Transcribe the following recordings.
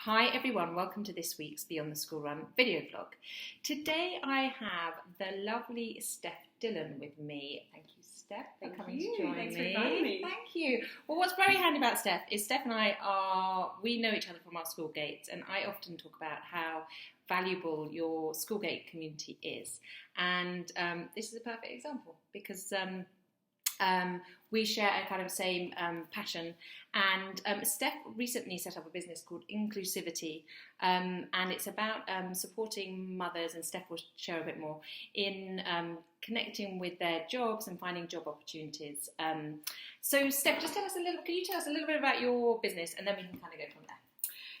Hi everyone, welcome to this week's Beyond the School Run video vlog. Today I have the lovely Steph Dillon with me. Thank you, Steph, for coming to join Thanks me. for inviting me. Thank you. Well, what's very handy about Steph is Steph and we know each other from our school gates, and I often talk about how valuable your school gate community is. And this is a perfect example because we share a kind of same passion, and Steph recently set up a business called Inclusivity, and it's about supporting mothers, and Steph will share a bit more, in connecting with their jobs and finding job opportunities. So Steph, can you tell us a little bit about your business, and then we can kind of go from there.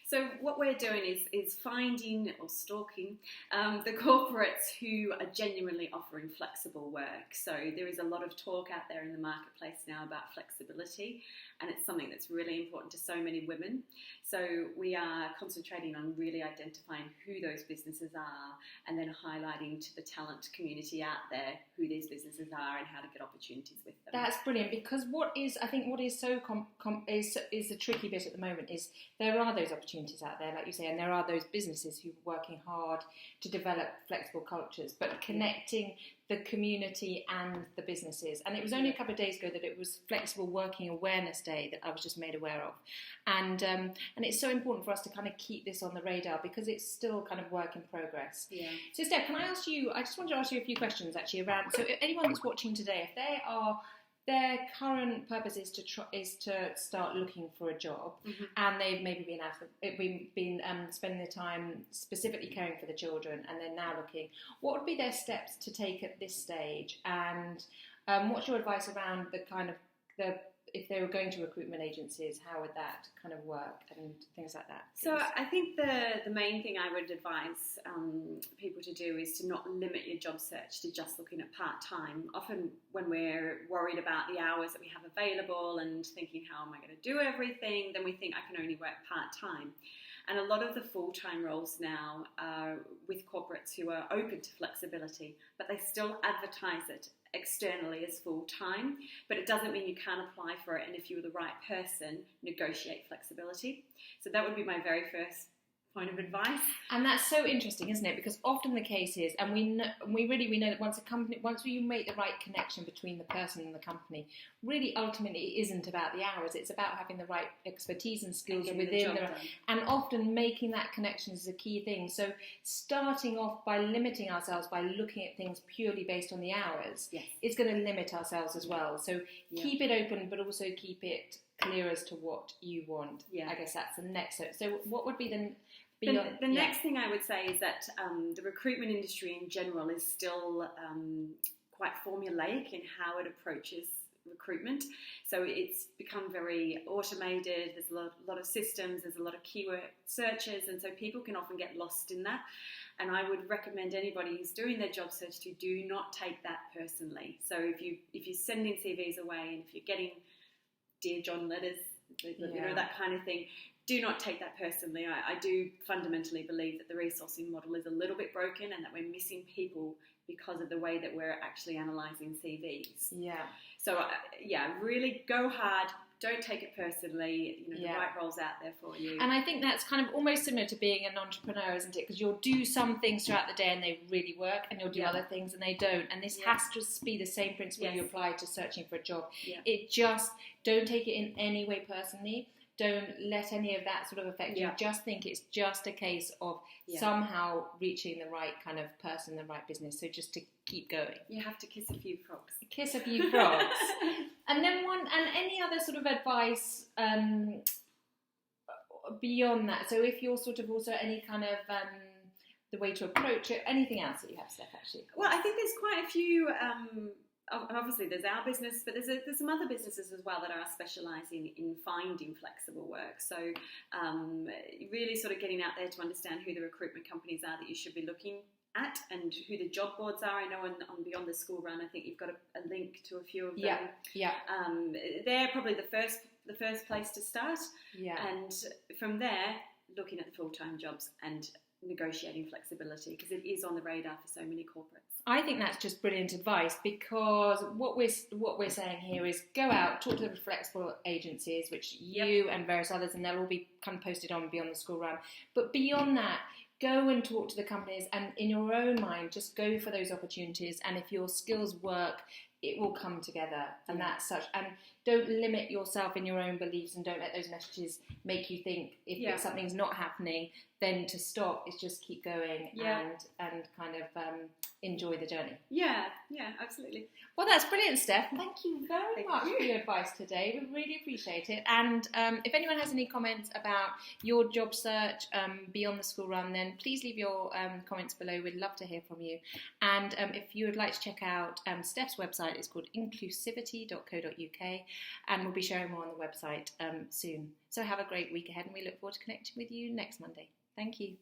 So what we're doing is finding or stalking the corporates who are genuinely offering flexible work. So there is a lot of talk out there in the marketplace now about flexibility, and it's something that's really important to so many women. So we are concentrating on really identifying who those businesses are, and then highlighting to the talent community out there who these businesses are and how to get opportunities with them. That's brilliant, because what is so is the tricky bit at the moment is there are those opportunities out there, like you say, and there are those businesses who are working hard to develop flexible cultures, but connecting the community and the businesses. And it was only a couple of days ago that it was Flexible Working Awareness Day that I was just made aware of, and it's so important for us to kind of keep this on the radar because it's still kind of work in progress. Yeah. So Steph, can I ask you? I just wanted to ask you a few questions actually around. So anyone that's watching today, if their current purpose is to start looking for a job, and they've maybe been spending their time specifically caring for the children, and they're now looking, what would be their steps to take at this stage? And what's your advice around if they were going to recruitment agencies, how would that kind of work and things like that? So I think the main thing I would advise people to do is to not limit your job search to just looking at part-time. Often when we're worried about the hours that we have available and thinking, how am I going to do everything, then we think I can only work part-time. And a lot of the full-time roles now are with corporates who are open to flexibility, but they still advertise it externally as full-time, but it doesn't mean you can't apply for it, and if you're the right person, negotiate flexibility. So that would be my very first point of advice. And that's so interesting, isn't it? Because often the case is, and we know that once you make the right connection between the person and the company, really ultimately it isn't about the hours, it's about having the right expertise and skills within and often making that connection is a key thing. So starting off by limiting ourselves by looking at things purely based on the hours is going to limit ourselves as well. So keep it open, but also keep it clear as to what you want. I guess that's the next step. So what would be the next thing I would say is that the recruitment industry in general is still quite formulaic in how it approaches recruitment. So it's become very automated, there's a lot of systems, there's a lot of keyword searches, and so people can often get lost in that. And I would recommend anybody who's doing their job search to do not take that personally. So if you're sending CVs away, and if you're getting Dear John letters, that kind of thing, do not take that personally. I do fundamentally believe that the resourcing model is a little bit broken, and that we're missing people because of the way that we're actually analysing CVs. So really go hard. Don't take it personally. The right role's out there for you. And I think that's kind of almost similar to being an entrepreneur, isn't it? Because you'll do some things throughout the day and they really work, and you'll do other things and they don't. And this has to be the same principle you apply to searching for a job. It just, don't take it in any way personally. Don't let any of that sort of affect you. Just think it's just a case of somehow reaching the right kind of person, the right business. So just to keep going. You have to kiss a few frogs. Kiss a few frogs. And then any other sort of advice beyond that? So if you're sort of also any kind of the way to approach it, anything else that you have, Steph, actually? Well, I think there's quite a few. Obviously, there's our business, but there's some other businesses as well that are specialising in finding flexible work. So really sort of getting out there to understand who the recruitment companies are that you should be looking at, and who the job boards are. I know on Beyond the School Run, I think you've got a link to a few of them. They're probably the first place to start. And from there, looking at the full-time jobs and negotiating flexibility, because it is on the radar for so many corporates. I think that's just brilliant advice, because what we're saying here is go out, talk to the flexible agencies, which you and various others, and they'll all be kind of posted on Beyond the School Run. But beyond that, go and talk to the companies, and in your own mind, just go for those opportunities. And if your skills work, it will come together, and that's such. And don't limit yourself in your own beliefs, and don't let those messages make you think if something's not happening, then to stop. It's just keep going and kind of enjoy the journey. Yeah, absolutely. Well, that's brilliant, Steph. Thank you very much for your advice today. We really appreciate it. And if anyone has any comments about your job search beyond the school run, then please leave your comments below. We'd love to hear from you. And if you would like to check out Steph's website, it's called inclusivity.co.uk, and we'll be sharing more on the website soon. So have a great week ahead, and we look forward to connecting with you next Monday. Thank you.